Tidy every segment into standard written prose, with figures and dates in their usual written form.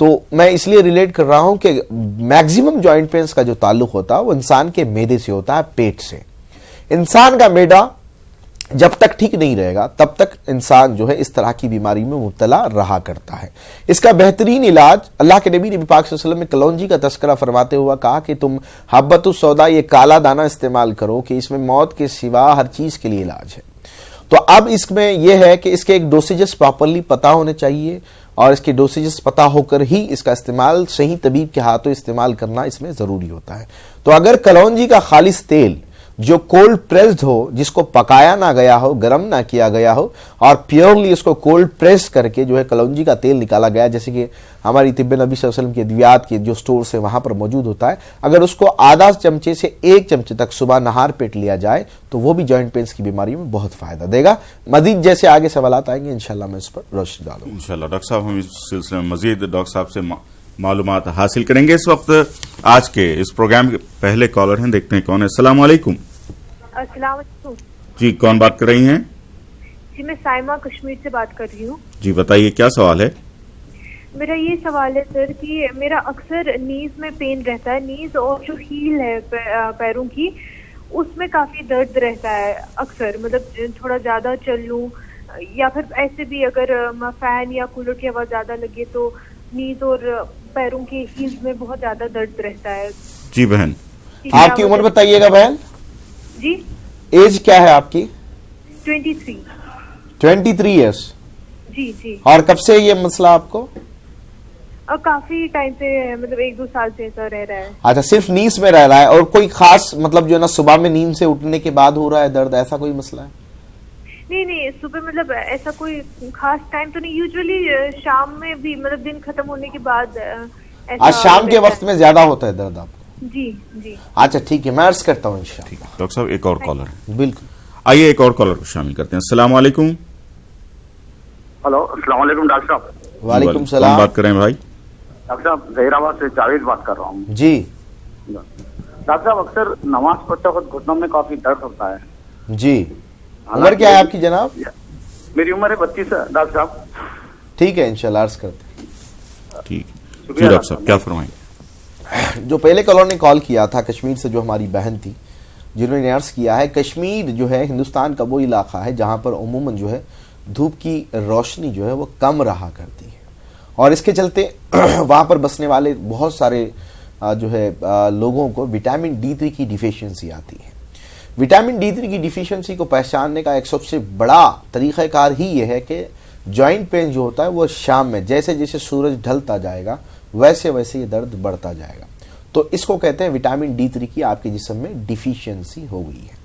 تو میں اس لیے ریلیٹ کر رہا ہوں کہ میکزیمم جوائنٹ پینس کا جو تعلق ہوتا ہے وہ انسان کے معدے سے ہوتا ہے، پیٹ سے. انسان کا معدہ جب تک ٹھیک نہیں رہے گا تب تک انسان جو ہے اس طرح کی بیماری میں مبتلا رہا کرتا ہے. اس کا بہترین علاج اللہ کے نبی پاک صلی اللہ علیہ وسلم نے کلونجی کا تذکرہ فرماتے ہوا کہا کہ تم حبۃ السودا، یہ کالا دانہ استعمال کرو کہ اس میں موت کے سوا ہر چیز کے لیے علاج ہے. تو اب اس میں یہ ہے کہ اس کے ایک ڈوسیجز پراپرلی پتہ ہونے چاہیے، اور اس کے ڈوسیجز پتہ ہو کر ہی اس کا استعمال صحیح طبیب کے ہاتھوں استعمال کرنا اس میں ضروری ہوتا ہے. تو اگر کلونجی کا خالص تیل جو کولڈ پریسڈ ہو، جس کو پکایا نہ گیا ہو، گرم نہ کیا گیا ہو، اور پیورلی اس کو کولڈ پریس کر کے جو ہے کلونجی کا تیل نکالا گیا، جیسے کہ ہماری طب نبی صلی اللہ علیہ وسلم کے ادویات کے جو سٹورز ہیں وہاں پر موجود ہوتا ہے، اگر اس کو آدھا چمچے سے 1 چمچے تک صبح نہار پیٹ لیا جائے تو وہ بھی جوائنٹ پینس کی بیماریوں میں بہت فائدہ دے گا. مزید جیسے آگے سوالات آئیں گے انشاءاللہ میں اس پر روشنی ڈالوں گا. انشاءاللہ ڈاکٹر صاحب ہم اس سلسلے میں مزید ڈاکٹر صاحب سے معلومات حاصل کریں گے. اس وقت آج کے اس پروگرام کے پہلے کالر ہیں، دیکھتے ہیں کون ہے. السلام علیکم. السلام علیکم. جی کون بات کر رہی ہیں؟ جی میں سائمہ کشمیر سے بات کر رہی ہوں. جی بتائیے کیا سوال ہے؟ میرا یہ سوال ہے سر کہ میرا اکثر نیز میں پین رہتا ہے، نیز اور جو ہیل ہے پیروں کی اس میں کافی درد رہتا ہے اکثر، مطلب تھوڑا زیادہ چل لوں یا پھر ایسے بھی اگر فین یا کولر کی ہوا زیادہ لگے تو نیز اور پیروں کی ہیلز میں بہت زیادہ درد رہتا ہے. جی بہن آپ کی عمر بتائیے گا بہن؟ جی ایج کیا ہے آپ کی؟ 23. 23 ایئرس. جی جی. اور کب سے یہ مسئلہ آپ کو؟ کافی ٹائم سے، مطلب 1-2 سال سے ایسا رہ رہا ہے. اچھا صرف نیز میں رہ رہا ہے، اور کوئی خاص مطلب جو ہے نا صبح میں نیند سے اٹھنے کے بعد ہو رہا ہے درد، ایسا کوئی مسئلہ ہے؟ نہیں صبح مطلب ایسا کوئی خاص ٹائم تو نہیں، یوزولی شام میں بھی، مطلب دن ختم ہونے کے بعد ایسا. آج شام کے وقت میں زیادہ ہوتا ہے درد آپ کو؟ جی جی. اچھا ٹھیک ہے، میں عرض کرتا ہوں انشاءاللہ. ڈاکٹر صاحب ایک اور کالر ہے، بالکل. آئیے ایک اور کالر کو شامل کرتے ہیں. السلام علیکم. ہلو السلام علیکم ڈاکٹر صاحب. وعلیکم السلام. کون بات کر رہے ہیں بھائی؟ ڈاکٹر صاحب ظہیر آباد سے جاوید بات کر رہا ہوں. جی ڈاکٹر صاحب اکثر نماز پڑھتے وقت گھٹنوں میں کافی درد ہوتا ہے. جی. عمر کیا ہے آپ کی جناب؟ میری عمر ہے 32 ڈاکٹر صاحب. ٹھیک ہے انشاءاللہ عرض کرتے ہیں. ٹھیک جی ڈاکٹر صاحب کیا فرمائیں؟ جو پہلے کالر نے کال کیا تھا کشمیر سے، جو ہماری بہن تھی جنہوں نے عرض کیا ہے، کشمیر جو ہے ہندوستان کا وہ علاقہ ہے جہاں پر عموماً جو ہے دھوپ کی روشنی جو ہے وہ کم رہا کرتی ہے، اور اس کے چلتے وہاں پر بسنے والے بہت سارے جو ہے لوگوں کو وٹامن D3 کی ڈیفیشنسی آتی ہے. وٹامن D3 کی ڈیفیشنسی کو پہچاننے کا ایک سب سے بڑا طریقہ کار ہی یہ ہے کہ جوائنٹ پین جو ہوتا ہے وہ شام میں جیسے جیسے سورج ڈھلتا جائے گا ویسے ویسے یہ درد بڑھتا جائے گا. تو اس کو کہتے ہیں وٹامن D3 کی آپ کے جسم میں ڈیفیشنسی ہو گئی ہے.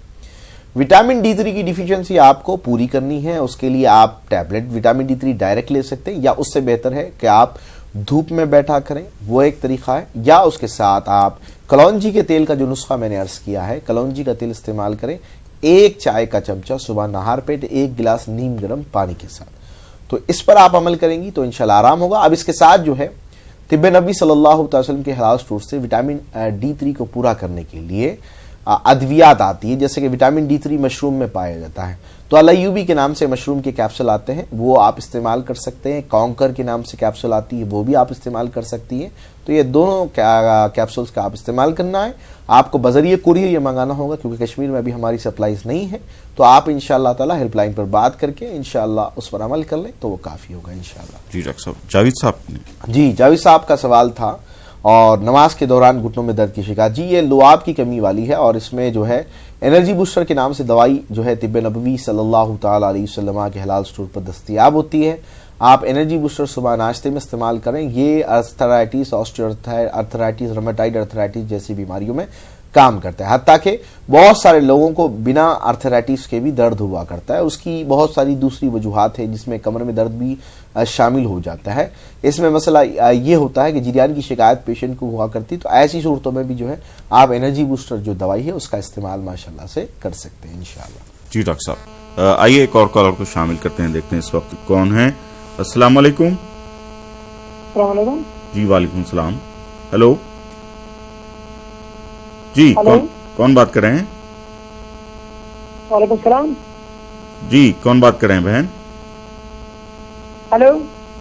وٹامن D3 کی ڈیفیشنسی آپ کو پوری کرنی ہے، اس کے لیے آپ ٹیبلٹ وٹامن D3 ڈائریکٹ لے سکتے ہیں، یا اس سے بہتر ہے کہ آپ دھوپ میں بیٹھا کریں، وہ ایک طریقہ ہے، یا اس کے ساتھ آپ کلونجی کے تیل کا جو نسخہ میں نے عرض کیا ہے، کلونجی کا تیل استعمال کریں 1 چائے کا چمچہ صبح نہار پیٹ 1 گلاس نیم گرم پانی کے ساتھ. تو اس پر آپ عمل کریں گی تو انشاءاللہ آرام ہوگا. اب اس کے ساتھ جو ہے طب نبی صلی اللہ علیہ وسلم کے حلال سٹور سے وٹامن D3 کو پورا کرنے کے لیے ادویات آتی ہے، جیسے کہ وٹامن D3 مشروم میں پایا جاتا ہے، تو الایوبی کے نام سے مشروم کے کیپسول آتے ہیں، وہ آپ استعمال کر سکتے ہیں. کانکر کے نام سے کیپسول آتی ہے، وہ بھی آپ استعمال کر سکتی ہیں. تو یہ دونوں کیپسولز کا آپ استعمال کرنا ہے. آپ کو بذریعہ کوریئر یہ منگانا ہوگا کیونکہ کشمیر میں ابھی ہماری سپلائیز نہیں ہے. تو آپ انشاءاللہ تعالی ہیلپ لائن پر بات کر کے انشاءاللہ اس پر عمل کر لیں تو وہ کافی ہوگا انشاءاللہ. جی ڈاکٹر صاحب جاوید صاحب نے جی جاوید صاحب کا سوال تھا، اور نماز کے دوران گھٹنوں میں درد کی شکایت. جی یہ لعاب کی کمی والی ہے، اور اس میں جو ہے انرجی بوسٹر کے نام سے دوائی جو ہے طب نبوی صلی اللہ تعالی علیہ وسلم کے حلال سٹور پر دستیاب ہوتی ہے. آپ انرجی بوسٹر صبح ناشتے میں استعمال کریں. یہ ارتھرائٹس، آسٹیوارتھرائٹس، رومیٹائڈ ارتھرائٹس جیسی بیماریوں میں کام کرتا ہے. حتیٰ کہ بہت سارے لوگوں کو بنا ارتھرائٹس کے بھی درد ہوا کرتا ہے. اس کی بہت ساری دوسری وجوہات ہیں جس میں کمر میں درد بھی شامل ہو جاتا ہے. اس میں مسئلہ یہ ہوتا ہے کہ جریان کی شکایت پیشنٹ کو ہوا کرتی، تو ایسی صورتوں میں بھی جو ہے آپ انرجی بوسٹر جو دوائی ہے اس کا استعمال ماشاءاللہ سے کر سکتے ہیں انشاءاللہ. جی ڈاکٹر صاحب آئیے ایک اور کالر کو شامل کرتے ہیں، دیکھتے ہیں اس وقت کون ہے. السلام علیکم. السلام علیکم. جی وعلیکم السلام. ہیلو جی کون بات کر رہے ہیں؟ وعلیکم السلام. جی کون بات کر رہے ہیں بہن؟ ہلو.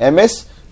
MS,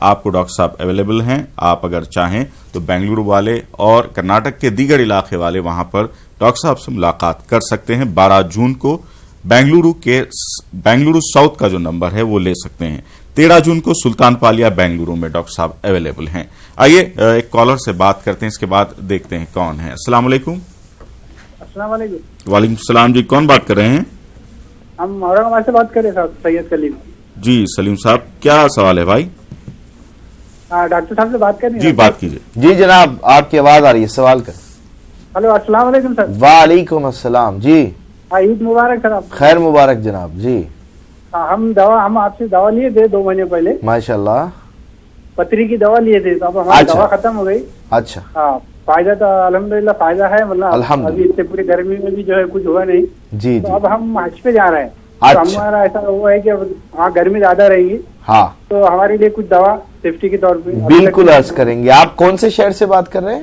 آپ کو ڈاکٹر صاحب اویلیبل ہیں. آپ اگر چاہیں تو بنگلورو والے اور کرناٹک کے دیگر علاقے والے وہاں پر ڈاکٹر صاحب سے ملاقات کر سکتے ہیں. 12 جون کو بنگلورو ساؤتھ کا جو نمبر ہے وہ لے سکتے ہیں. 13 جون کو سلطان پالیا بنگلورو میں ڈاکٹر صاحب اویلیبل ہیں. آئیے ایک کالر سے بات کرتے ہیں, اس کے بعد دیکھتے ہیں کون ہے. السلام علیکم. السلام علیکم. وعلیکم السلام جی, کون بات کر رہے ہیں؟ ہم اورنگ آباد سے بات کر رہے ہیں صاحب, سید سلیم. جی سلیم صاحب, کیا سوال ہے بھائی؟ ڈاکٹر صاحب سے بات کریں. جی بات کیجیے. جی جناب, آپ کی آواز آ رہی ہے, سوال کریں. ہلو, السلام علیکم سر. وعلیکم السلام. جی عید مبارک سر. آپ خیر مبارک جناب. جی ہم آپ سے دوا لیے تھے 2 مہینے پہلے, ماشاء اللہ. پتری کی دوا لیے تھے, تو اب ہماری اچھا. دوا ختم ہو گئی. اچھا. ہاں, فائدہ تو الحمدللہ فائدہ ہے, مطلب الحمدللہ. ابھی اتنے پوری گرمی میں بھی جو ہے کچھ ہوا نہیں. جی تو جی. اب ہم حج پہ جا رہے ہیں. اچھا. تو ہمارا ایسا ہوا ہے کہ وہاں گرمی زیادہ رہے گی, ہاں تو ہمارے لیے کچھ دوا سیفٹی کے طور پہ. بالکل عرض کریں گے. آپ کون سے شہر سے بات کر رہے ہیں؟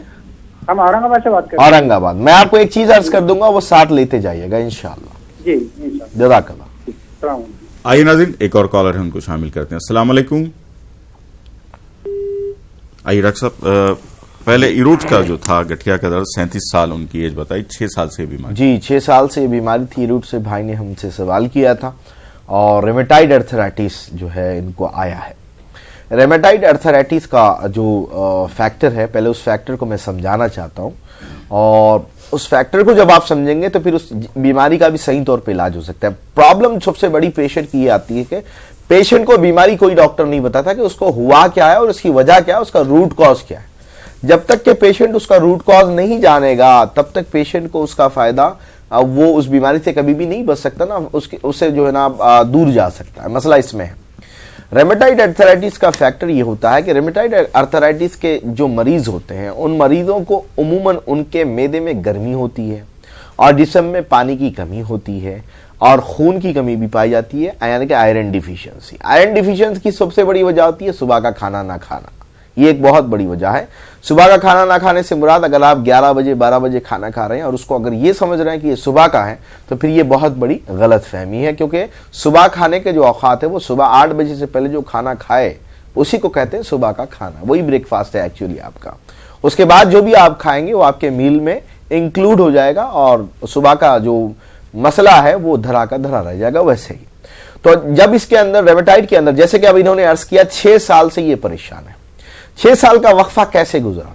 ہم اورنگ آباد سے بات کر رہے ہیں. اورنگ آباد. میں آپ کو ایک چیز عرض کر دوں گا, وہ ساتھ لیتے جائیے گا انشاءاللہ. جی انشاءاللہ. جزاک اللہ. السلام علیکم. آئیے ناظرین, ایک اور کالر ہے, ان کو شامل کرتے ہیں. السلام علیکم. آئیے ڈاکٹر صاحب, پہلے ایروٹ کا جو تھا, گٹھیا کا درد, 37 سال ان کی ایج بتائی, 6 سال سے بیماری. جی 6 سال سے یہ بیماری تھی. ایروٹ سے بھائی نے ہم سے سوال کیا تھا, اور ریمیٹائڈ ارتھرائٹس جو ہے ان کو آیا ہے. ریمیٹائڈ ارتھرائٹس کا جو فیکٹر ہے, پہلے اس فیکٹر کو میں سمجھانا چاہتا ہوں, اور اس فیکٹر کو جب آپ سمجھیں گے تو پھر اس بیماری کا بھی صحیح طور پہ علاج ہو سکتا ہے. پرابلم سب سے بڑی پیشنٹ کی یہ آتی ہے کہ پیشنٹ کو بیماری کوئی ڈاکٹر نہیں بتاتا کہ اس کو ہوا کیا ہے اور اس کی وجہ کیا ہے, اس کا روٹ کاز کیا ہے. جب تک کہ پیشنٹ اس کا روٹ کاز نہیں جانے گا تب تک پیشنٹ کو اس کا فائدہ, وہ اس بیماری سے کبھی بھی نہیں بچ سکتا نا, اسے جو ہے نا دور جا سکتا ہے. مسئلہ اس میں ہے. ریمیٹائڈ ارتھرائٹس کا فیکٹر یہ ہوتا ہے کہ ریمیٹائڈ ارتھرائٹس کے جو مریض ہوتے ہیں ان مریضوں کو عموماً ان کے معدے میں گرمی ہوتی ہے, اور جسم میں پانی کی کمی ہوتی ہے, اور خون کی کمی بھی پائی جاتی ہے, یعنی کہ آئرن ڈیفیشنسی. آئرن ڈیفیشنسی کی سب سے بڑی وجہ ہوتی ہے صبح کا کھانا نہ کھانا. یہ ایک بہت بڑی وجہ ہے. صبح کا کھانا نہ کھانے سے مراد, اگر آپ 11 بجے 12 بجے کھانا کھا رہے ہیں اور اس کو اگر یہ سمجھ رہے ہیں کہ یہ صبح کا ہے, تو پھر یہ بہت بڑی غلط فہمی ہے. کیونکہ صبح کھانے کے جو اوقات ہے وہ صبح 8 بجے سے پہلے جو کھانا کھائے اسی کو کہتے ہیں صبح کا کھانا. وہی بریک فاسٹ ہے ایکچولی آپ کا. اس کے بعد جو بھی آپ کھائیں گے وہ آپ کے میل میں انکلوڈ ہو جائے گا, اور صبح کا جو مسئلہ ہے وہ دھرا کا دھرا رہ جائے گا. ویسے ہی تو جب اس کے اندر ریمیٹائڈ کے اندر, جیسے کہ اب انہوں نے عرض کیا 6 سال سے یہ پریشان ہے. 6 سال کا وقفہ کیسے گزرا؟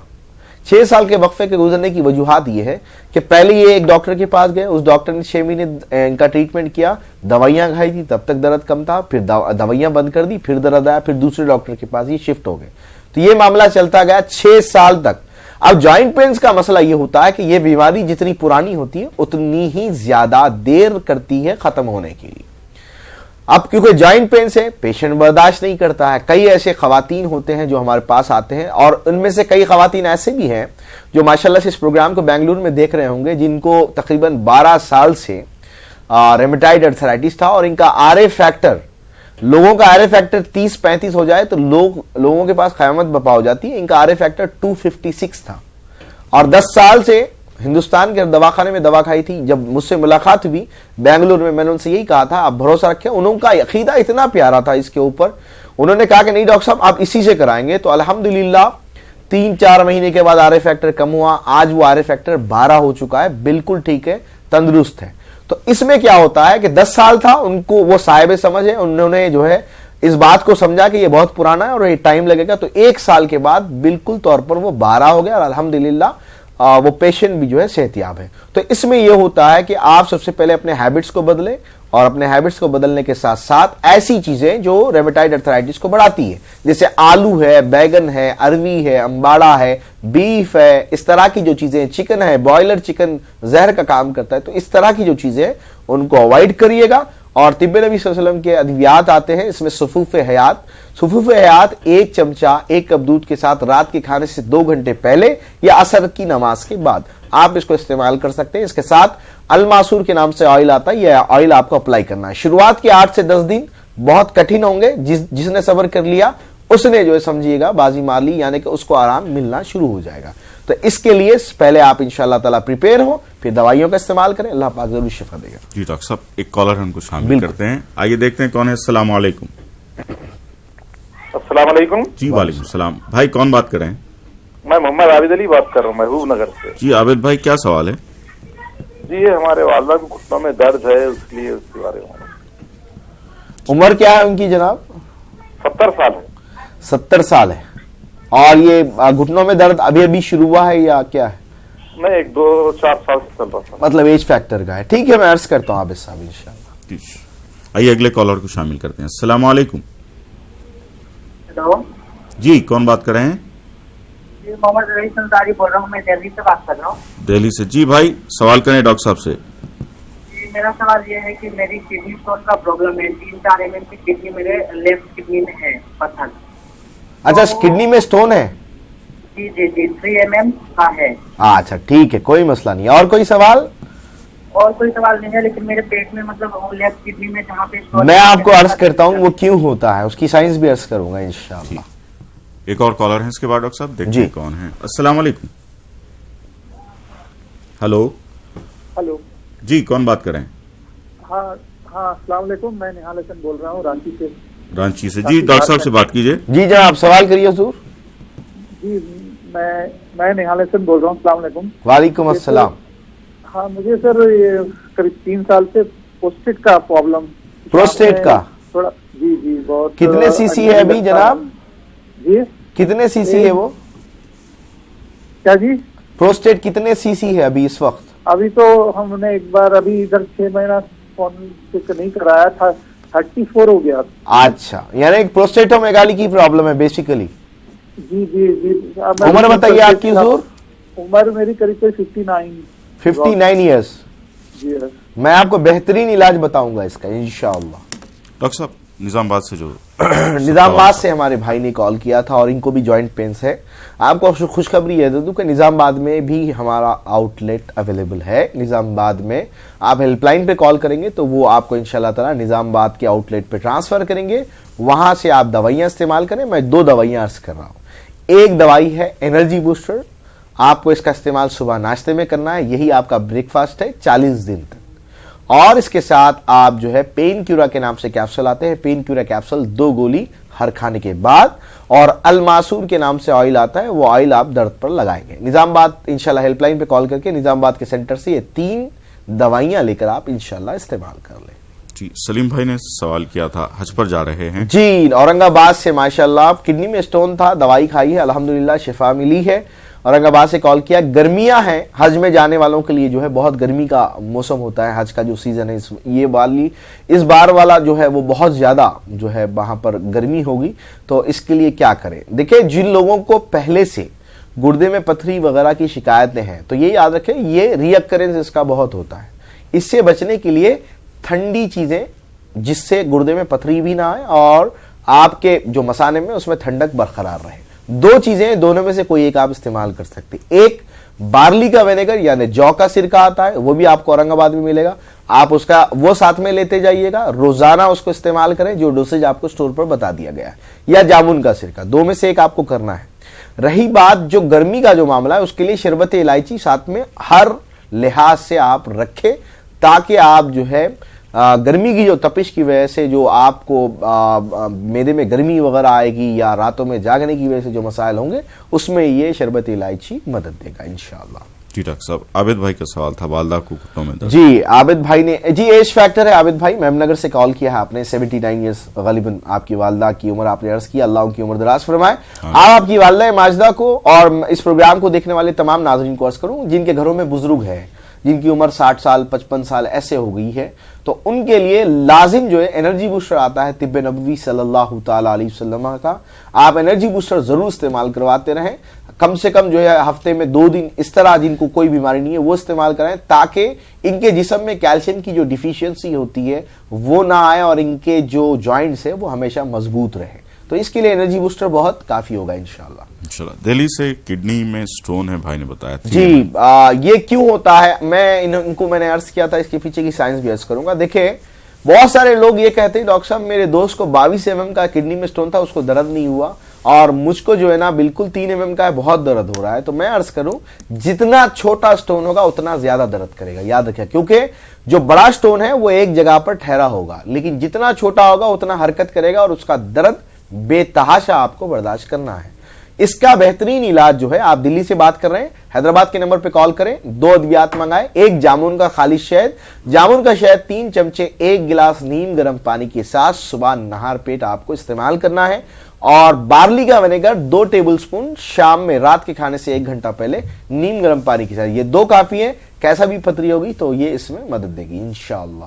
6 سال کے وقفے کے گزرنے کی وجوہات یہ ہے کہ پہلے یہ ایک ڈاکٹر کے پاس گئے, اس ڈاکٹر نے 6 مہینے ان کا ٹریٹمنٹ کیا, دوائیاں کھائی تھی, تب تک درد کم تھا, پھر دوائیاں بند کر دی, پھر درد آیا, پھر دوسرے ڈاکٹر کے پاس یہ شفٹ ہو گئے. تو یہ معاملہ چلتا گیا 6 سال تک. اب جوائنٹ پینز کا مسئلہ یہ ہوتا ہے کہ یہ بیماری جتنی پرانی ہوتی ہے اتنی ہی زیادہ دیر کرتی ہے ختم ہونے کے لیے. اب کیونکہ جوائنٹ پین سے پیشنٹ برداشت نہیں کرتا ہے. کئی ایسے خواتین ہوتے ہیں جو ہمارے پاس آتے ہیں, اور ان میں سے کئی خواتین ایسے بھی ہیں جو ماشاءاللہ سے اس پروگرام کو بنگلور میں دیکھ رہے ہوں گے, جن کو تقریباً 12 سال سے ریمیٹائڈ ارتھرائٹس تھا, اور ان کا RA فیکٹر, لوگوں کا RA فیکٹر 30-35 ہو جائے تو لوگوں کے پاس قیامت بپا ہو جاتی ہے. ان کا RA فیکٹر 256 تھا, اور 10 سال سے ہندوستان کے دواخانے میں دوا کھائی تھی. جب مجھ سے ملاقات ہوئی بنگلور میں نے ان سے یہی کہا تھا آپ بھروسہ رکھیں. انہوں کا عقیدہ اتنا پیارا تھا اس کے اوپر, انہوں نے کہا کہ نہیں ڈاکٹر صاحب آپ اسی سے کرائیں گے. تو الحمدللہ 3-4 مہینے کے بعد RA فیکٹر کم ہوا, آج وہ RA فیکٹر 12 ہو چکا ہے, بالکل ٹھیک ہے, تندرست ہے. تو اس میں کیا ہوتا ہے کہ 10 سال تھا, ان کو وہ صاحب سمجھ ہے, انہوں نے جو ہے اس بات کو سمجھا کہ یہ بہت پرانا ہے اور یہ ٹائم لگے گا. تو 1 سال کے بعد بالکل طور پر وہ 12 ہو گیا, اور الحمدللہ وہ پیشنٹ بھی جو ہے صحت یاب ہے. تو اس میں یہ ہوتا ہے کہ آپ سب سے پہلے اپنے ہیبٹس کو بدلیں, اور اپنے ہیبٹس کو بدلنے کے ساتھ ساتھ ایسی چیزیں جو ریمیٹائڈ ارتھرائٹس کو بڑھاتی ہے, جیسے آلو ہے, بیگن ہے, اروی ہے, امباڑا ہے, بیف ہے, اس طرح کی جو چیزیں, چکن ہے, بوائلر چکن زہر کا کام کرتا ہے, تو اس طرح کی جو چیزیں ان کو اوائڈ کریے گا. اور طب نبی صلی اللہ علیہ وسلم کے ادویات آتے ہیں, اس میں صفوف حیات 1 چمچہ 1 کپ دودھ کے ساتھ رات کے کھانے سے 2 گھنٹے پہلے یا عصر کی نماز کے بعد آپ اس کو استعمال کر سکتے ہیں. اس کے ساتھ الماسور کے نام سے آئل آتا ہے, یہ آئل آپ کو اپلائی کرنا ہے. شروعات کے 8 سے 10 دن بہت کٹھن ہوں گے, جس نے صبر کر لیا اس نے جو ہے سمجھیے گا بازی مار لی, یعنی کہ اس کو آرام ملنا شروع ہو جائے گا. تو اس کے لیے پہلے آپ انشاءاللہ تعالیٰ پریپیئر ہو, پھر دوائیوں کا استعمال کریں, اللہ پاک ضرور شفا دے گا. جی ڈاکٹر صاحب ایک کالر ہے, ان کو شامل کرتے ہیں. آئیے دیکھتے ہیں کون ہے. السلام علیکم. السلام علیکم جی وعلیکم السلام بھائی، کون بات کر رہے ہیں؟ میں محمد عابد علی بات کر رہا ہوں محبوب نگر سے. جی عابد بھائی، کیا سوال ہے؟ جی یہ ہمارے والدہ کو گھٹنوں میں درد ہے، اس لیے اس کے بارے میں. عمر کیا ہے ان کی جناب؟ 70 سال ہے. 70 سال ہے. اور یہ گھٹنوں میں درد ابھی ابھی شروع ہوا ہے یا کیا ہے؟ میں 1-2-4 سال سے چل رہا تھا. مطلب ایج فیکٹر کا ہے. ٹھیک ہے، میں عرض کرتا ہوں عابد صاحب انشاءاللہ. جی آئیے اگلے کالر کو شامل کرتے ہیں. السلام علیکم. ہیلو جی کون بات کر رہے ہیں؟ جی محمد رئیس انصاری بول رہا ہوں، میں دہلی سے بات کر رہا ہوں. دہلی سے. جی بھائی سوال کریں ڈاکٹر صاحب سے. جی میرا سوال یہ ہے کہ میری کڈنی اسٹون کا پرابلم ہے. 3-4 mm کی کڈنی میرے لیفٹ کڈنی میں ہے پتھر. اچھا کڈنی میں سٹون ہے؟ جی 3 mm کا ہے. اچھا ٹھیک ہے، کوئی مسئلہ نہیں. اور کوئی سوال؟ اور کوئی سوال نہیں ہے، لیکن میرے پیٹ میں مطلب لیفٹ کڈنی میں جہاں پہ stone میں ہے، آپ کو عرض کرتا ہوں وہ کیوں ہوتا ہے، اس کی سائنس بھی عرض کروں گا انشاءاللہ. ایک اور کالر ہیں اس کے بعد ڈاکٹر صاحب، دیکھتے جی. ہیں کون ہیں. السلام علیکم. ہلو. ہلو جی کون بات کر رہے ہیں؟ ہاں السلام علیکم. میں نہال حسن بول رہا ہوں رانچی سے. رانچی سے. جی ڈاکٹر صاحب سے بات کیجئے. جی جناب سوال کریے حضور. جی میں نہال حسن بول رہا ہوں. السلام علیکم. وعلیکم السلام. ہاں مجھے سر یہ قریب 3 سال سے پروسٹیٹ کا پرابلم. پروسٹیٹ کا تھوڑا جی بہت. کتنے سی سی ہے ابھی جناب؟ جی کتنے سی سی ہے وہ؟ کیا جی؟ پروسٹیٹ کتنے سی سی ہے ابھی اس وقت؟ ابھی تو ہم نے ایک بار ابھی ادھر 6 مہینہ فون چیک نہیں کرایا تھا، 34 ہو گیا. اچھا یعنی ایک پروسٹیٹومیگالی کی پرابلم ہے بیسیکلی. جی. عمر بتائیے آپ کی حضور؟ عمر میری قریب 59. 59 ایئرس. جی میں آپ کو بہترین علاج بتاؤں گا اس کا انشاءاللہ. ڈاکٹر صاحب نظام آباد سے جو نظام آباد سے ہمارے بھائی نے کال کیا تھا اور ان کو بھی جوائنٹ پینس ہے. آپ کو خوشخبری یہ دے دوں کہ نظام آباد میں بھی ہمارا آؤٹ لیٹ اویلیبل ہے. نظام آباد میں آپ ہیلپ لائن پہ کال کریں گے تو وہ آپ کو انشاءاللہ تعالی نظام آباد کے آؤٹ لیٹ پہ ٹرانسفر کریں گے. وہاں سے آپ دوائیاں استعمال کریں. میں 2 دوائیاں عرض کر رہا ہوں. ایک دوائی ہے انرجی بوسٹر. آپ کو اس کا استعمال صبح ناشتے میں کرنا ہے. یہی آپ کا بریک فاسٹ ہے 40 دن تک. اور اس کے ساتھ آپ جو ہے پین کیورا کے نام سے کیپسول آتے ہیں. پین کیورا کیپسول 2 گولی ہر کھانے کے بعد. اور الماسور کے نام سے آئل آتا ہے، وہ آئل آپ درد پر لگائیں گے. نظام آباد انشاءاللہ ہیلپ لائن پہ کال کر کے نظام آباد کے سینٹر سے یہ 3 دوائیاں لے کر آپ انشاءاللہ استعمال کر لیں. جی سلیم بھائی نے سوال کیا تھا، حج پر جا رہے ہیں. جی اورنگ آباد سے ماشاءاللہ کڈنی میں سٹون تھا، دوائی کھائی ہے، الحمدللہ شفا ملی ہے. اورنگ آباد سے کال کیا. گرمیاں ہیں حج میں جانے والوں کے لیے جو ہے بہت گرمی کا موسم ہوتا ہے. حج کا جو سیزن ہے اس بار والا جو ہے وہ بہت زیادہ جو ہے وہاں پر گرمی ہوگی. تو اس کے لیے کیا کریں؟ دیکھیں جن لوگوں کو پہلے سے گردے میں پتھری وغیرہ کی شکایتیں ہیں تو یہ یاد رکھیں یہ ری اکرنس اس کا بہت ہوتا ہے. اس سے بچنے کے لیے ٹھنڈی چیزیں جس سے گردے میں پتھری بھی نہ آئے اور آپ کے جو مثانے میں اس میں ٹھنڈک برقرار رہے. 2 چیزیں، دونوں میں سے کوئی ایک آپ استعمال کر سکتے. ایک بارلی کا وینیگر یعنی جو کا سرکہ آتا ہے، وہ بھی آپ کو اورنگ آباد میں ملے گا. آپ اس کا وہ ساتھ میں لیتے جائیے گا. روزانہ اس کو استعمال کریں جو ڈوسیج آپ کو سٹور پر بتا دیا گیا ہے. یا جامن کا سرکہ، 2 میں سے ایک آپ کو کرنا ہے. رہی بات جو گرمی کا جو معاملہ ہے اس کے لیے شربت الائچی ساتھ میں ہر لحاظ سے آپ رکھیں تاکہ آپ جو ہے گرمی کی جو تپش کی وجہ سے جو آپ کو معدے میں گرمی وغیرہ آئے گی یا راتوں میں جاگنے کی وجہ سے جو مسائل ہوں گے اس میں یہ شربت الائچی مدد دے گا انشاءاللہ. جی ڈاکٹر صاحب عابد بھائی کا سوال تھا، والدہ کو گھٹنوں میں درد. جی عابد بھائی نے جی ایج فیکٹر ہے. عابد بھائی محمد نگر سے کال کیا ہے آپ نے. 79 ایئرس غالباً آپ کی والدہ کی عمر آپ نے عرض کیا. اللہ ان کی عمر دراز فرمائے. آپ کی والدہ ماجدہ کو اور اس پروگرام کو دیکھنے والے تمام ناظرین کو عرض کروں جن کے گھروں میں بزرگ ہے، جن کی عمر 60 سال 55 سال ایسے ہو گئی ہے، تو ان کے لیے لازم جو ہے انرجی بوسٹر آتا ہے طب نبوی صلی اللہ تعالی علیہ وسلم کا. آپ انرجی بوسٹر ضرور استعمال کرواتے رہیں. کم سے کم جو ہے ہفتے میں 2 دن اس طرح جن کو کوئی بیماری نہیں ہے وہ استعمال کریں تاکہ ان کے جسم میں کیلشیم کی جو ڈیفیشینسی ہوتی ہے وہ نہ آئے اور ان کے جو جوائنٹس ہیں وہ ہمیشہ مضبوط رہیں. تو اس کے لیے انرجی بوسٹر بہت کافی ہوگا انشاءاللہ. دہلی سے کڈنی میں سٹون ہے، بھائی نے بتایا. جی یہ کیوں ہوتا ہے میں نے عرض کیا تھا، اس کے پیچھے کی سائنس بھی عرض کروں گا. دیکھیں بہت سارے لوگ یہ کہتے ہیں ڈاکٹر صاحب میرے دوست کو 22 mm کا کڈنی میں سٹون تھا، اس کو درد نہیں ہوا اور مجھ کو جو ہے نا بالکل 3 mm کا ہے، بہت درد ہو رہا ہے. تو میں عرض کروں جتنا چھوٹا سٹون ہوگا اتنا زیادہ درد کرے گا. یاد رکھیں کیونکہ جو بڑا سٹون ہے وہ ایک جگہ پر ٹھہرا ہوگا لیکن جتنا چھوٹا ہوگا اتنا حرکت کرے گا اور اس کا درد بے تحاشا آپ کو برداشت کرنا ہے. اس کا بہترین علاج جو ہے، آپ دلی سے بات کر رہے ہیں، حیدرآباد کے نمبر پہ کال کریں، 2 ادویات منگائیں. ایک جامن کا خالص شہد، جامن کا شہد 3 چمچے 1 گلاس نیم گرم پانی کے ساتھ صبح نہار پیٹ آپ کو استعمال کرنا ہے. اور بارلی کا ونیگر 2 ٹیبل سپون شام میں رات کے کھانے سے 1 گھنٹہ پہلے نیم گرم پانی کے ساتھ. یہ 2 کافی ہے. کیسا بھی پتری ہوگی تو یہ اس میں مدد دے گی انشاءاللہ.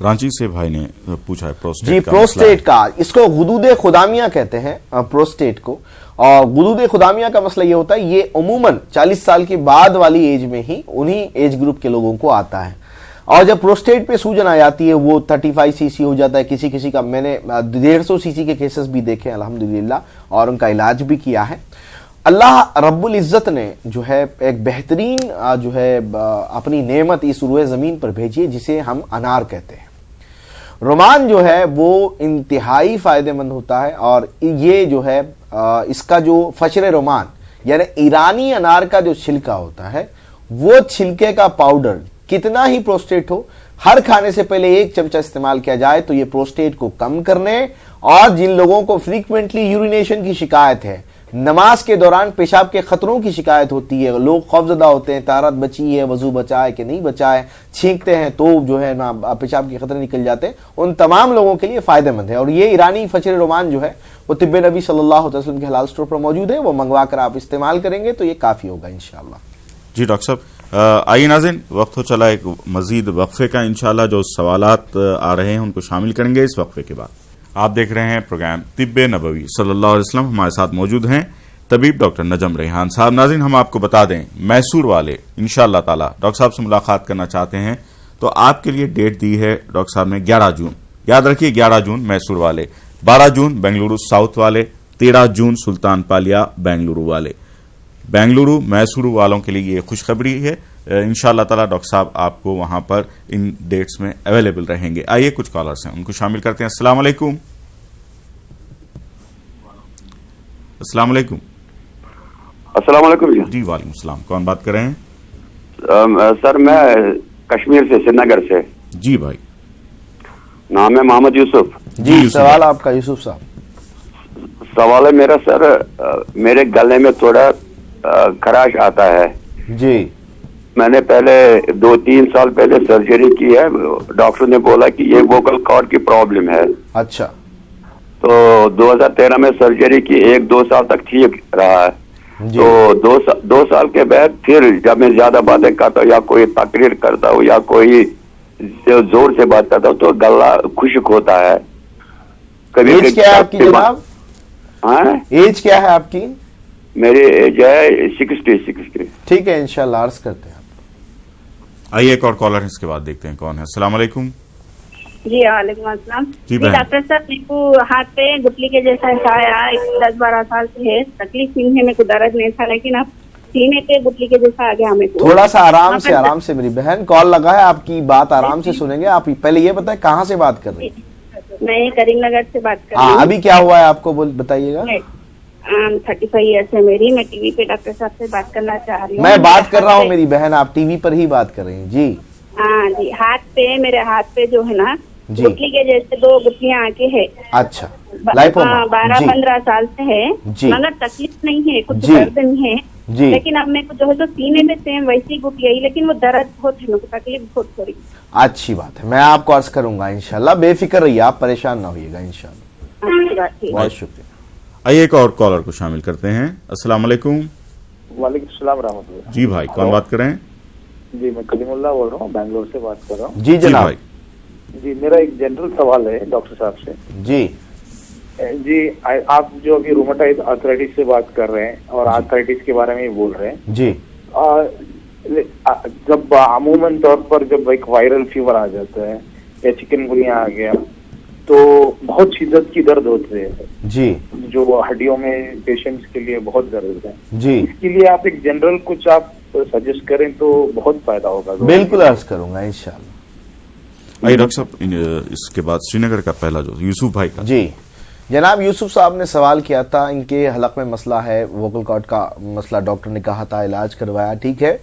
رانچی سے بھائی نے پوچھا ہے پروسٹیٹ جی، پروسٹیٹ کا، اس کو غدود خدامیہ کہتے ہیں پروسٹیٹ کو. اور غدود خدامیہ کا مسئلہ یہ ہوتا ہے، یہ عموماً 40 سال کے بعد والی ایج میں ہی انہی ایج گروپ کے لوگوں کو آتا ہے. اور جب پروسٹیٹ پہ سوجن آ جاتی ہے وہ 35 سی سی ہو جاتا ہے. کسی کا میں نے 150 سی سی کے کیسز بھی دیکھے الحمدللہ، اور ان کا علاج بھی کیا ہے. اللہ رب العزت نے جو ہے ایک بہترین جو ہے اپنی نعمت اس روئے زمین پر بھیجی ہے جسے ہم انار کہتے ہیں. رومان جو ہے وہ انتہائی فائدہ مند ہوتا ہے. اور یہ جو ہے اس کا جو فشر رومان یعنی ایرانی انار کا جو چھلکا ہوتا ہے، وہ چھلکے کا پاؤڈر کتنا ہی پروسٹیٹ ہو، ہر کھانے سے پہلے 1 چمچہ استعمال کیا جائے تو یہ پروسٹیٹ کو کم کرنے، اور جن لوگوں کو فریکوینٹلی یورینیشن کی شکایت ہے، نماز کے دوران پیشاب کے خطروں کی شکایت ہوتی ہے، لوگ خوفزدہ ہوتے ہیں طہارت بچی ہے، وضو بچا ہے کہ نہیں بچا ہے، چھینکتے ہیں تو جو ہے نا پیشاب کے خطرے نکل جاتے ہیں، ان تمام لوگوں کے لیے فائدہ مند ہے. اور یہ ایرانی فشر رومان جو ہے وہ طب نبی صلی اللہ علیہ وسلم کے حلال سٹور پر موجود ہے. وہ منگوا کر آپ استعمال کریں گے تو یہ کافی ہوگا انشاءاللہ. جی ڈاکٹر صاحب، آئیے ناظرین، وقت ہو چلا ایک مزید وقفے کا. انشاءاللہ جو سوالات آ رہے ہیں ان کو شامل کریں گے اس وقفے کے بعد. آپ دیکھ رہے ہیں پروگرام طب نبوی صلی اللہ علیہ وسلم. ہمارے ساتھ موجود ہیں طبیب ڈاکٹر نجم ریحان صاحب. ناظرین، ہم آپ کو بتا دیں میسور والے انشاءاللہ تعالی ڈاکٹر صاحب سے ملاقات کرنا چاہتے ہیں تو آپ کے لیے ڈیٹ دی ہے ڈاکٹر صاحب نے 11 جون. یاد رکھیے 11 جون میسور والے، 12 جون بنگلورو ساؤتھ والے، 13 جون سلطان پالیا بنگلورو والے. بنگلورو میسور والوں کے لیے یہ خوشخبری ہے، انشاءاللہ تعالی ڈاکٹر صاحب آپ کو وہاں پر ان ڈیٹس میں اویلیبل رہیں گے. آئیے کچھ کالرز ہیں ان کو شامل کرتے ہیں. السلام علیکم. السلام علیکم. السلام علیکم. جی وعلیکم السلام. کون بات کر رہے ہیں؟ سر میں کشمیر سے، سری نگر سے. جی بھائی. نام ہے محمد یوسف. جی سوال آپ کا یوسف صاحب. سوال ہے میرا سر، میرے گلے میں تھوڑا خراش آتا ہے. جی. میں نے پہلے 2-3 سال پہلے سرجری کی ہے. ڈاکٹر نے بولا کہ یہ ووکل کارڈ کی پرابلم ہے. اچھا. تو 2013 میں سرجری کی، 1-2 سال تک ٹھیک رہا ہے. جی. تو 2 سال کے بعد پھر جب میں زیادہ باتیں کرتا ہوں یا کوئی تقریر کرتا ہوں یا کوئی زور سے بات کرتا ہوں تو گلا خشک ہوتا ہے. ایج کیا ہے آپ کی جناب؟ ہاں ایج کیا ہے آپ کی؟ میری ایج ہے 60. ٹھیک ہے انشاءاللہ عرض کرتے ہیں. آئیے ایک اور کالر ہے، اس کے بعد دیکھتے ہیں کون ہے. السلام علیکم. جی وعلیکم السلام. جی ڈاکٹر صاحب، میرے کو ہاتھ پہ گٹلی کے جیسا آیا، 10-12 سال سے ہے. تکلیف نہیں ہے، میرے کو درد نہیں تھا، لیکن اب سینے پہ گٹلی کے جیسا آ گیا ہمیں. تھوڑا سا آرام سے میری بہن کال لگا ہے، آپ کی بات آرام سے سنیں گے. آپ پہلے یہ بتائیں کہاں سے بات کر رہے ہیں؟ میں کریم نگر سے بات کر رہی ہوں. ابھی کیا ہوا ہے آپ کو بتائیے گا. 35 ایئرس ہے میری. میں ٹی وی پہ ڈاکٹر صاحب سے بات کرنا چاہ رہی ہوں. میں بات کر رہا ہوں میری بہن، آپ ٹی وی پر ہی بات کر رہی ہیں. جی. ہاں جی. میرے ہاتھ پہ جو ہے نا گٹلی کے جیسے 2 گٹلیاں آ کے ہے. اچھا. 12-15 سال سے ہے، مگر تکلیف نہیں ہے، کچھ درد نہیں ہے. لیکن اب میرے کو جو ہے تو سینے میں سیم ویسی گٹلی آئی، لیکن وہ درد بہت ہے، میرے کو تکلیف بہت ہو رہی. اچھی بات ہے، میں آپ کو عرض کروں گا انشاءاللہ. بے فکر رہیے آپ، پریشان نہ ہوئیے گا انشاءاللہ. بہت شکریہ. آئیے ایک اور کالر کو شامل کرتے ہیں. السلام علیکم. وعلیکم السلام ورحمۃ اللہ. جی بھائی کون بات کر رہے ہیں؟ جی میں کلیم اللہ بول رہا ہوں، بنگلور سے بات کر رہا ہوں. جی جناب. جی میرا ایک جنرل سوال ہے ڈاکٹر صاحب سے. جی جی آپ جو ابھی روماٹائڈ آرتھرائٹس سے بات کر رہے ہیں اور آرتھرائٹس کے بارے میں ہی بول رہے ہیں. جی. جب عموماً طور پر جب ایک وائرل فیور آ جاتا ہے یا چکن گنیا آ گیا تو بہت شدت کی درد ہوتے ہیں. جی. جو ہڈیوں میں پیشنٹس کے لیے بہت درد ہے. جی. اس کے لیے آپ ایک جنرل کچھ آپ سجیسٹ کریں تو بہت فائدہ ہوگا. بالکل عرض کروں گا انشاءاللہ. آئیے ڈاکٹر صاحب، اس کے بعد سری نگر کا پہلا جو یوسف بھائی کا. جی جناب یوسف صاحب نے سوال کیا تھا، ان کے حلق میں مسئلہ ہے، ووکل کارڈ کا مسئلہ، ڈاکٹر نے کہا تھا علاج کروایا. ٹھیک ہے،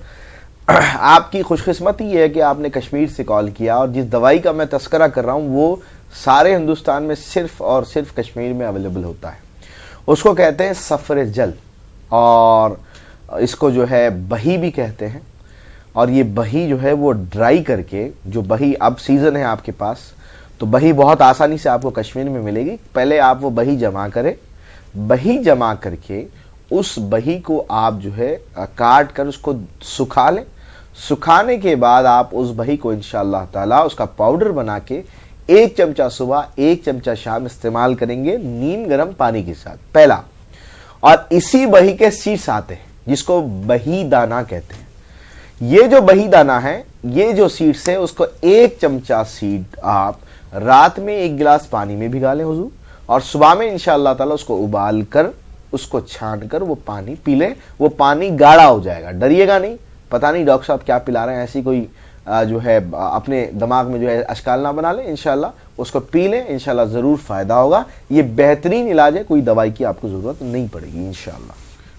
آپ کی خوش قسمتی یہ ہے کہ آپ نے کشمیر سے کال کیا، اور جس دوائی کا میں تذکرہ کر رہا ہوں وہ سارے ہندوستان میں صرف اور صرف کشمیر میں اویلیبل ہوتا ہے. اس کو کہتے ہیں سفر جل، اور اس کو جو ہے بہی بھی کہتے ہیں. اور یہ بہی جو ہے وہ ڈرائی کر کے، جو بہی اب سیزن ہے آپ کے پاس تو بہی بہت آسانی سے آپ کو کشمیر میں ملے گی. پہلے آپ وہ بہی جمع کریں، بہی جمع کر کے اس بہی کو آپ جو ہے کاٹ کر اس کو سکھا لیں. سکھانے کے بعد آپ اس بہی کو انشاءاللہ تعالی اس کا پاؤڈر بنا کے 1 چمچہ صبح 1 چمچہ شام استعمال کریں گے نیم گرم پانی کے ساتھ، پہلا. اور اسی بہی کے سیڈز آتے ہیں جس کو بہی دانہ کہتے ہیں. یہ جو بہی دانہ ہے، یہ جو سیڈز ہے، اس کو 1 چمچہ سیڈ آپ رات میں 1 گلاس پانی میں بھگا لیں حضور، اور صبح میں انشاءاللہ تعالی اس کو ابال کر اس کو چھان کر وہ پانی پی لیں. وہ پانی گاڑھا ہو جائے گا، ڈریے گا نہیں. پتہ نہیں ڈاکٹر صاحب کیا پلا رہے ہیں، ایسی کوئی جو ہے اپنے دماغ میں جو ہے اشکال نہ بنا لیں. انشاءاللہ اس کو پی لیں، انشاءاللہ ضرور فائدہ ہوگا. یہ بہترین علاج ہے، کوئی دوائی کی آپ کو ضرورت نہیں پڑے گی انشاءاللہ.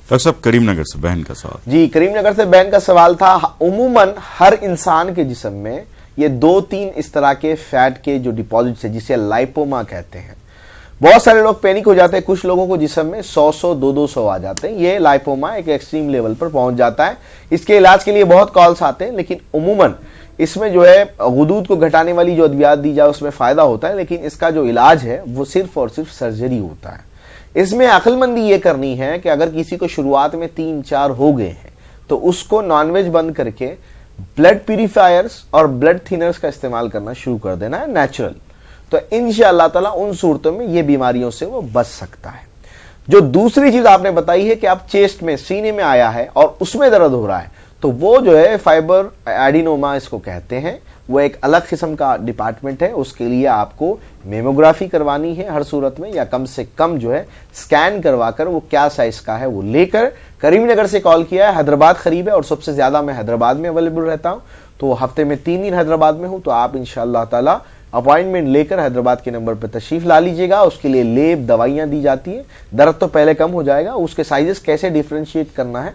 ڈاکٹر صاحب کریم نگر سے بہن کا سوال. جی کریم نگر سے بہن کا سوال تھا. عموماً ہر انسان کے جسم میں یہ 2-3 اس طرح کے فیٹ کے جو ڈپازٹس ہیں جسے لائپوما کہتے ہیں. بہت سارے لوگ پینک ہو جاتے ہیں، کچھ لوگوں کو جسم میں 100 200 آ جاتے ہیں. یہ لائپوما ایک ایکسٹریم لیول پر پہنچ جاتا ہے. اس کے علاج کے لیے بہت کالز آتے ہیں، لیکن عموماً اس میں جو ہے غدود کو گھٹانے والی جو ادویات دی جائے اس میں فائدہ ہوتا ہے، لیکن اس کا جو علاج ہے وہ صرف اور صرف سرجری ہوتا ہے. اس میں عقل مندی یہ کرنی ہے کہ اگر کسی کو شروعات میں 3-4 ہو گئے ہیں تو اس کو نان ویج بند کر کے بلڈ پیوریفائرز اور بلڈ تھینرز کا استعمال کرنا شروع کر دینا ہے نیچرل. تو انشاءاللہ تعالی ان صورتوں میں یہ بیماریوں سے وہ بچ سکتا ہے. جو دوسری چیز آپ نے بتائی ہے کہ آپ چیسٹ میں سینے میں آیا ہے اور اس میں درد ہو رہا ہے، تو وہ جو ہے فائبر ایڈینوما اس کو کہتے ہیں. وہ ایک الگ قسم کا ڈپارٹمنٹ ہے. اس کے لیے آپ کو میموگرافی کروانی ہے ہر صورت میں، یا کم سے کم جو ہے سکین کروا کر وہ کیا سائز کا ہے وہ لے کر. کریم نگر سے کال کیا ہے، حیدرآباد قریب ہے اور سب سے زیادہ میں حیدرآباد میں اویلیبل رہتا ہوں، تو ہفتے میں 3 دن حیدرآباد میں ہوں. تو آپ انشاءاللہ تعالی اپوائنٹمنٹ لے کر حیدرآباد کے نمبر پہ تشریف لا لیجیے گا. اس کے لیے لیب دوائیاں دی جاتی ہیں. درد تو پہلے کم ہو جائے گا، اس کے سائزز کیسے ڈیفرینشیٹ کرنا ہے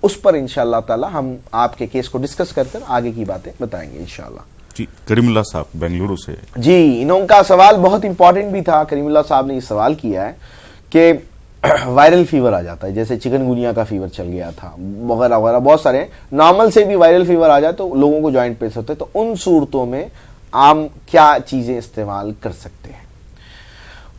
اس پر انشاءاللہ تعالی ہم آپ کے کیس کو ڈسکس کر کر آگے کی باتیں بتائیں گے انشاءاللہ. جی کریم اللہ صاحب بنگلورو سے. جی ان کا سوال بہت امپورٹنٹ بھی تھا. کریم اللہ صاحب نے یہ سوال کیا ہے کہ وائرل فیور آ جاتا ہے، جیسے چکن گنیا کا فیور چل گیا تھا وغیرہ وغیرہ، بہت سارے نارمل سے بھی وائرل فیور آ جائے تو لوگوں کو جوائنٹ پین ہوتے ہیں. تو ان صورتوں میں عام کیا چیزیں استعمال کر سکتے ہیں؟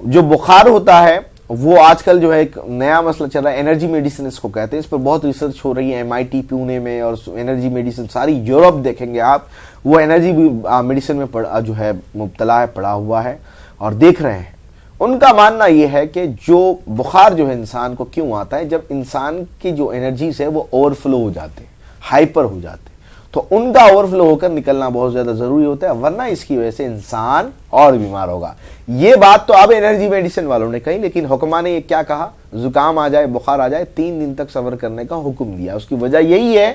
جو بخار ہوتا ہے وہ آج کل جو ہے ایک نیا مسئلہ چل رہا ہے، انرجی میڈیسن اس کو کہتے ہیں. اس پر بہت ریسرچ ہو رہی ہے MIT پونے میں، اور انرجی میڈیسن ساری یورپ دیکھیں گے آپ، وہ انرجی میڈیسن میں جو ہے مبتلا ہے، پڑا ہوا ہے اور دیکھ رہے ہیں. ان کا ماننا یہ ہے کہ جو بخار جو ہے انسان کو کیوں آتا ہے، جب انسان کی جو انرجیز ہے وہ اوور فلو ہو جاتے ہیں، ہائپر ہو جاتے ہیں، تو ان کا اوور فلو ہو کر نکلنا بہت زیادہ ضروری ہوتا ہے، ورنہ اس کی وجہ سے انسان اور بیمار ہوگا. یہ بات تو اب انرجی میڈیسن والوں نے کہی، لیکن حکماں نے یہ کیا کہا؟ زکام آ جائے، بخار آ جائے، 3 دن تک صبر کرنے کا حکم دیا. اس کی وجہ یہی ہے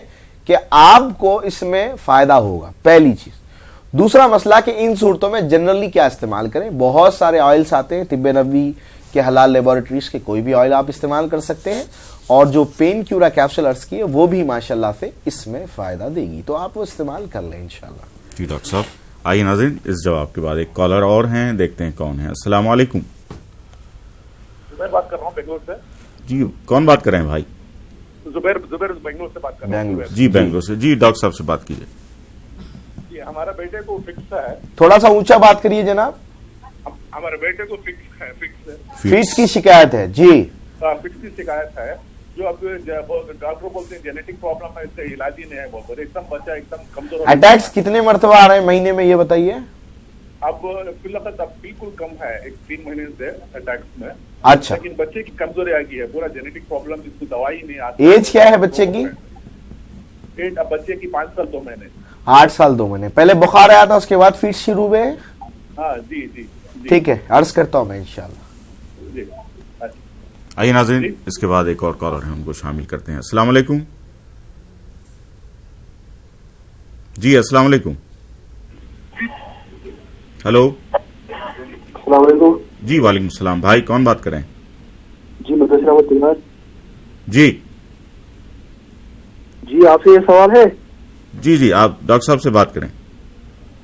کہ آپ کو اس میں فائدہ ہوگا، پہلی چیز. دوسرا مسئلہ کہ ان صورتوں میں جنرلی کیا استعمال کریں. بہت سارے آئلس آتے ہیں طب نبوی کے، حلال لیبارٹریز کے، کوئی بھی آئل آپ استعمال کر سکتے ہیں. اور جو پین کیورا کیپسول عرض کی ہے وہ بھی ماشاءاللہ سے اس میں فائدہ دے گی، تو آپ وہ استعمال کر لیں انشاءاللہ. جی ڈاکٹر صاحب آئیے ناظرین، اس جواب کے بعد ایک کالر اور ہیں، دیکھتے ہیں کون ہے. السلام علیکم. زبیر بات کر رہا ہوں بنگلور سے. جی کون بات کر رہے ہیں بھائی؟ زبیر بنگلور سے بات کر رہا ہوں. جی بنگلور سے. جی ڈاکٹر صاحب سے بات کیجیے. جی ہمارا بیٹے کو فکس ہے. تھوڑا سا اونچا بات کریے جناب. ہمارے بیٹے کو فکس ہے. فکس کی شکایت ہے. جی فکس کی شکایت ہے، جو اب ڈاکٹر بولتے ہیں جینیٹک پرابلم ہے، اس کا علاج ہی نہیں ہے. بہت ایک دم بچہ ایک دم کمزور. اٹیکس کتنے مرتبہ آ رہے ہیں مہینے میں یہ بتائیے؟ اب فی الحال اب بالکل کم ہے، 3 مہینے سے اٹیکس میں. اچھا، لیکن بچے کی کمزوری آ گئی ہے، پورا جینیٹک پرابلم، جس کو دوائی نہیں آتی. ایج کیا ہے بچے کی؟ اب بچے کی 5 سال 2 مہینے. 8 سال 2 مہینے. پہلے بخار آیا تھا، اس کے بعد فیٹ شروع ہوئے. ہاں جی جی ٹھیک ہے، عرض کرتا ہوں میں انشاءاللہ. جی آئیے ناظرین، اس کے بعد ایک اور کالر ہیں، ان کو شامل کرتے ہیں. السلام علیکم. جی السلام علیکم. ہلو. السلام علیکم. جی وعلیکم السلام. بھائی کون بات کریں؟ جی مدثر احمد تلوار. جی جی آپ سے یہ سوال ہے. جی آپ ڈاکٹر صاحب سے بات کریں.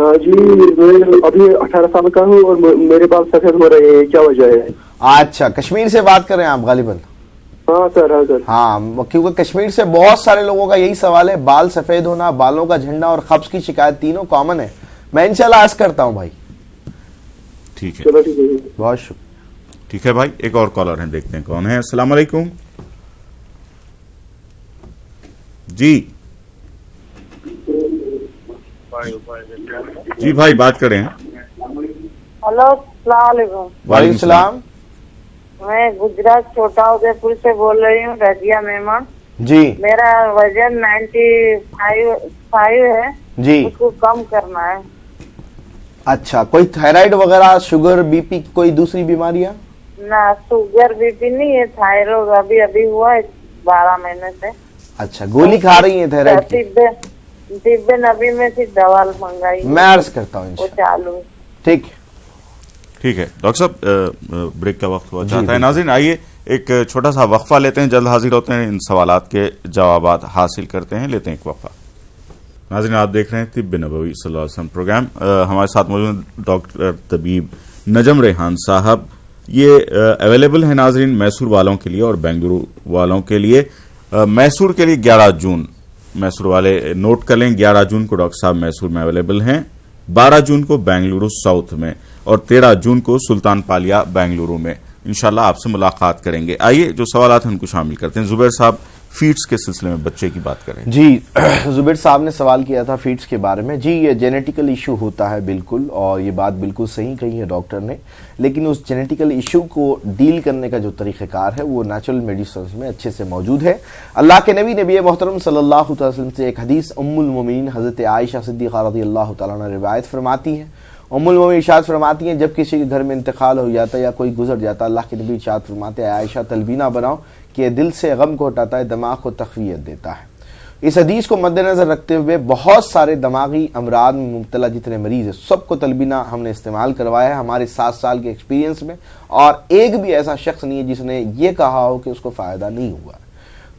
جی میں ابھی 18 سال کا ہوں اور میرے بال سفید ہو رہے ہیں, کیا وجہ ہے؟ اچھا, کشمیر سے بات کر رہے ہیں آپ غالباً؟ ہاں سر, ہاں سر. ہاں, کیونکہ کشمیر سے بہت سارے لوگوں کا یہی سوال ہے, بال سفید ہونا, بالوں کا جھڑنا اور قبض کی شکایت تینوں کامن ہے. میں انشاءاللہ عرض کرتا ہوں بھائی. ٹھیک ہے, چلو ٹھیک ہے, بہت شکریہ. ٹھیک ہے بھائی, ایک اور کالر ہیں, دیکھتے ہیں کون ہے. السلام علیکم. جی جی بھائی بات کریں. ہلو, السلام علیکم. وعلیکم السلام. میں گجرات چھوٹا ادے پور سے بول رہی ہوں, رضیہ مہمان. جی, میرا وزن 95 ہے. جی, اس کو کم کرنا ہے. اچھا, کوئی تھائرائیڈ وغیرہ, شوگر, بی پی, کوئی دوسری بیماریاں؟ نہ, شوگر بی پی نہیں ہے, تھائرائڈ ابھی ہوا ہے 12 مہینے سے. اچھا, گولی کھا رہی ہیں تھائرائیڈ کی؟ طب نبی میں سے دوا منگائی, میں عرض کرتا ہوں وہ چالو. ٹھیک ٹھیک ہے ڈاکٹر صاحب, بریک کا وقت ہوا چاہتا ہے. ناظرین آئیے ایک چھوٹا سا وقفہ لیتے ہیں, جلد حاضر ہوتے ہیں, ان سوالات کے جوابات حاصل کرتے ہیں. لیتے ہیں ایک وقفہ. ناظرین آپ دیکھ رہے ہیں طب نبوی صلی اللہ علیہ وسلم پروگرام. ہمارے ساتھ موجود ڈاکٹر طبیب نجم ریحان صاحب. یہ اویلیبل ہے ناظرین میسور والوں کے لیے اور بنگلورو والوں کے لیے. میسور کے لیے 11 جون, میسور والے نوٹ کر لیں, 11 جون کو ڈاکٹر صاحب میسور میں اویلیبل ہیں, 12 جون کو بنگلورو ساؤتھ میں, اور 13 جون کو سلطان پالیا بنگلورو میں. انشاءاللہ آپ سے ملاقات کریں گے. آئیے جو سوالات ہیں ان کو شامل کرتے ہیں. زبیر صاحب فیٹس کے سلسلے میں بچے کی بات کریں. جی, زبیر صاحب نے سوال کیا تھا فیٹس کے بارے میں. جی, یہ جینیٹیکل ایشو ہوتا ہے بالکل, اور یہ بات بالکل صحیح کہی ہے ڈاکٹر نے, لیکن اس جینیٹیکل ایشو کو ڈیل کرنے کا جو طریقہ کار ہے وہ نیچرل میڈیسنز میں اچھے سے موجود ہے. اللہ کے نبی محترم صلی اللہ علیہ وسلم سے ایک حدیث ام المومنین حضرت عائشہ صدیقہ رضی اللہ تعالیٰ عنہ روایت فرماتی ہیں. ام المومنین ارشاد فرماتی ہیں, جب کسی کے گھر میں انتقال ہو جاتا ہے یا کوئی گزر جاتا ہے, اللہ کے نبی ارشاد فرماتے ہیں, عائشہ تلبینہ بناؤ کہ دل سے غم کو ہٹاتا ہے, دماغ کو تقویت دیتا ہے. اس حدیث کو مد نظر رکھتے ہوئے بہت سارے دماغی امراض میں مبتلا جتنے مریض ہیں سب کو تلبینہ ہم نے استعمال کروایا ہے ہمارے 7 سال کے ایکسپیرینس میں, اور ایک بھی ایسا شخص نہیں ہے جس نے یہ کہا ہو کہ اس کو فائدہ نہیں ہوا.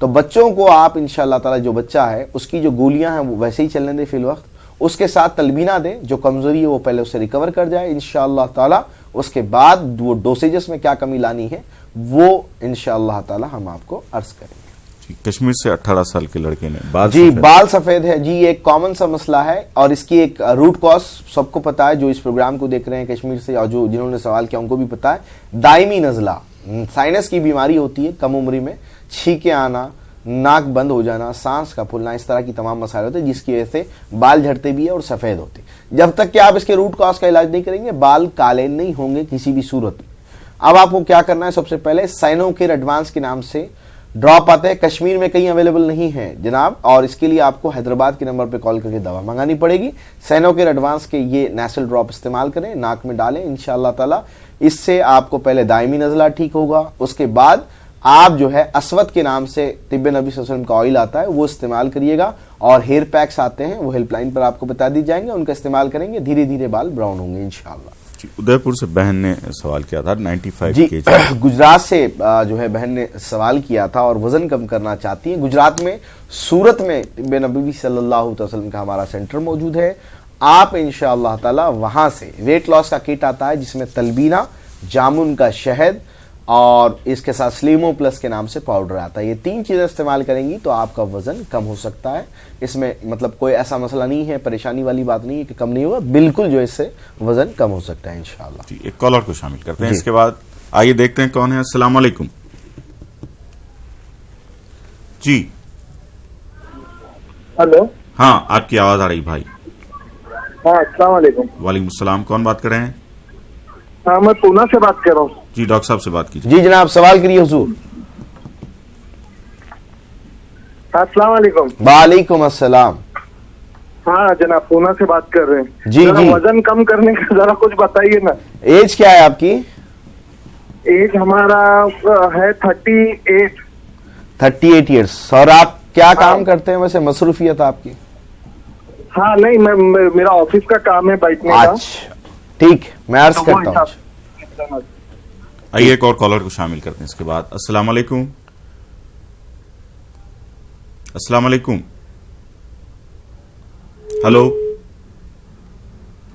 تو بچوں کو آپ انشاءاللہ تعالی, جو بچہ ہے اس کی جو گولیاں ہیں وہ ویسے ہی چلنے دیں فی الوقت, اس کے ساتھ تلبینہ دیں, جو کمزوری ہے وہ پہلے اسے ریکور کر جائے انشاءاللہ تعالی. اس کے بعد وہ ڈوسیجز میں کیا کمی لانی ہے وہ انشاءاللہ تعالی ہم آپ کو عرض کریں گے. کشمیر سے 18 سال کے لڑکے نے بال جی, بال سفید ہے. جی, یہ ایک کامن سا مسئلہ ہے, اور اس کی ایک روٹ کاز سب کو پتا ہے جو اس پروگرام کو دیکھ رہے ہیں کشمیر سے, اور جو جنہوں نے سوال کیا ان کو بھی پتا ہے. دائمی نزلہ, سائنس کی بیماری ہوتی ہے کم عمری میں, چھینکیں آنا, ناک بند ہو جانا, سانس کا پھولنا, اس طرح کی تمام مسائل ہوتے ہیں جس کی وجہ سے بال جھڑتے بھی ہیں اور سفید ہوتے ہیں. جب تک کہ آپ اس کے روٹ کاز کا علاج نہیں کریں گے بال کالے نہیں ہوں گے کسی بھی صورت میں. اب آپ کو کیا کرنا ہے, سب سے پہلے سائنو کیئر ایڈوانس کے نام سے ڈراپ آتے ہیں, کشمیر میں کہیں اویلیبل نہیں ہے جناب, اور اس کے لیے آپ کو حیدرآباد کے نمبر پہ کال کر کے دوا منگانی پڑے گی. سائنو کیئر ایڈوانس کے یہ نیسل ڈراپ استعمال کریں, ناک میں ڈالیں انشاءاللہ تعالی. اس سے آپ کو پہلے دائمی نزلہ ٹھیک ہوگا, اس کے بعد آپ جو ہے اسود کے نام سے طب نبی صلی اللہ علیہ وسلم کا آئل آتا ہے وہ استعمال کریے گا, اور ہیئر پیکس آتے ہیں وہ ہیلپ لائن پر آپ کو بتا دی جائیں گے, ان کا استعمال کریں گے, دھیرے دھیرے بال براؤن ہوں گے انشاءاللہ. ادے پور سے بہن نے سوال کیا تھا 95 جی, kg. گجرات سے جو ہے بہن نے سوال کیا تھا اور وزن کم کرنا چاہتی ہیں. گجرات میں سورت میں طب نبوی صلی اللہ علیہ وسلم کا ہمارا سینٹر موجود ہے. آپ انشاءاللہ تعالی وہاں سے ویٹ لاس کا کٹ آتا ہے جس میں تلبینہ, جامن کا شہد اور اس کے ساتھ سلیمو پلس کے نام سے پاؤڈر آتا ہے. یہ 3 چیزیں استعمال کریں گی تو آپ کا وزن کم ہو سکتا ہے. اس میں مطلب کوئی ایسا مسئلہ نہیں ہے, پریشانی والی بات نہیں ہے کہ کم نہیں ہوگا, بالکل جو اس سے وزن کم ہو سکتا ہے انشاءاللہ. جی, ایک کالر کو شامل کرتے ہیں. اس کے بعد آئیے دیکھتے ہیں کون ہے. السلام علیکم. جی ہلو, ہاں آپ کی آواز آ رہی بھائی. ہاں السلام علیکم. وعلیکم السلام, کون بات کر رہے ہیں؟ ہاں میں پونا سے بات کر رہا ہوں. جی ڈاکٹر صاحب سے بات کیجیے. جی جناب, سوال کریے حضور. السلام علیکم. وعلیکم السلام. ہاں جناب, پونا سے بات کر رہے ہیں. جی جی, وزن کم کرنے کا ذرا کچھ بتائیے نا. ایج کیا ہے آپ کی؟ ایج ہمارا ہے 38. 38 ایئرس. اور آپ کیا کام کرتے ہیں ویسے, مصروفیت آپ کی؟ ہاں نہیں, میرا آفس کا کام ہے بیٹھنے کا. اچھا ٹھیک, میں عرض کرتا ہوں. آئیے ایک اور کالر کو شامل کرتے ہیں اس کے بعد. السلام علیکم. السلام علیکم. ہلو.